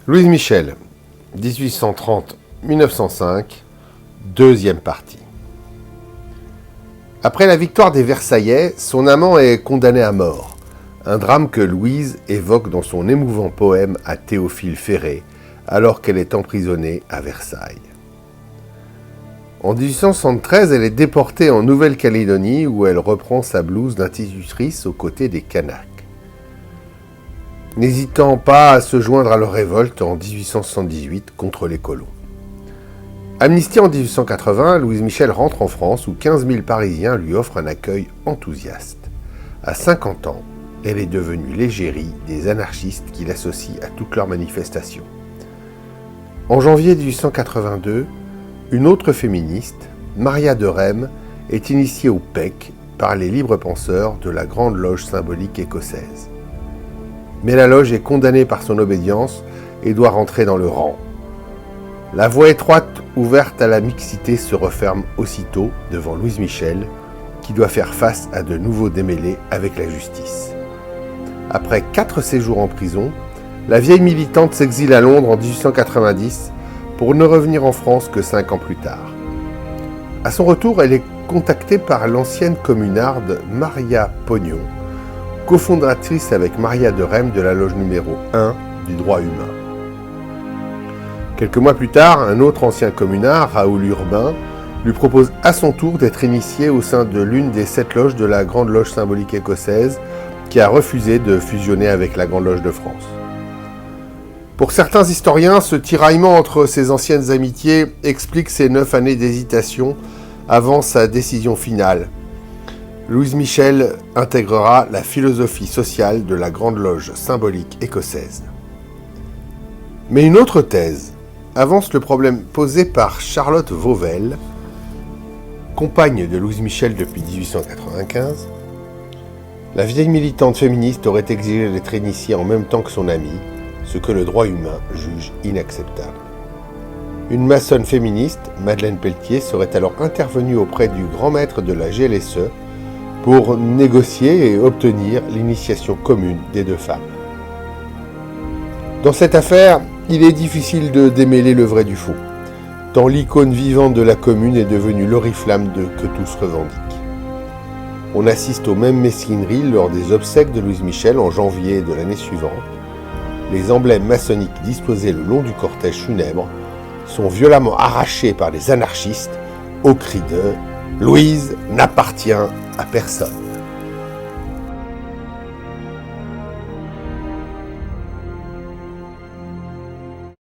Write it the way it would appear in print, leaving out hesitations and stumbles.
Louise Michel, 1830-1905, deuxième partie. Après la victoire des Versaillais, son amant est condamné à mort, un drame que Louise évoque dans son émouvant poème à Théophile Ferré, alors qu'elle est emprisonnée à Versailles. En 1873, elle est déportée en Nouvelle-Calédonie où elle reprend sa blouse d'institutrice aux côtés des Kanaks. N'hésitant pas à se joindre à leur révolte en 1878 contre les colons. Amnistiée en 1880, Louise Michel rentre en France où 15 000 Parisiens lui offrent un accueil enthousiaste. À 50 ans, elle est devenue l'égérie des anarchistes qui l'associent à toutes leurs manifestations. En janvier 1882, une autre féministe, Maria de Rem, est initiée au PEC par les libres penseurs de la Grande Loge symbolique écossaise. Mais la loge est condamnée par son obédience et doit rentrer dans le rang. La voie étroite ouverte à la mixité se referme aussitôt devant Louise Michel, qui doit faire face à de nouveaux démêlés avec la justice. Après 4 séjours en prison, la vieille militante s'exile à Londres en 1890 pour ne revenir en France que 5 ans plus tard. À son retour, elle est contactée par l'ancienne communarde Maria Pognon, cofondatrice avec Maria de Rem de la loge numéro 1 du droit humain. Quelques mois plus tard, un autre ancien communard, Raoul Urbain, lui propose à son tour d'être initié au sein de l'une des 7 loges de la Grande Loge symbolique écossaise, qui a refusé de fusionner avec la Grande Loge de France. Pour certains historiens, ce tiraillement entre ces anciennes amitiés explique ces 9 années d'hésitation avant sa décision finale. Louise Michel intégrera la philosophie sociale de la Grande Loge symbolique écossaise. Mais une autre thèse avance le problème posé par Charlotte Vauvel, compagne de Louise Michel depuis 1895. La vieille militante féministe aurait exigé d'être initiée en même temps que son amie, ce que le droit humain juge inacceptable. Une maçonne féministe, Madeleine Pelletier, serait alors intervenue auprès du grand maître de la GLSE pour négocier et obtenir l'initiation commune des 2 femmes. Dans cette affaire, il est difficile de démêler le vrai du faux, tant l'icône vivante de la commune est devenue l'oriflamme que tous revendiquent. On assiste aux mêmes mesquineries lors des obsèques de Louise Michel en janvier de l'année suivante. Les emblèmes maçonniques disposés le long du cortège funèbre sont violemment arrachés par les anarchistes au cri de « Louise n'appartient à personne ».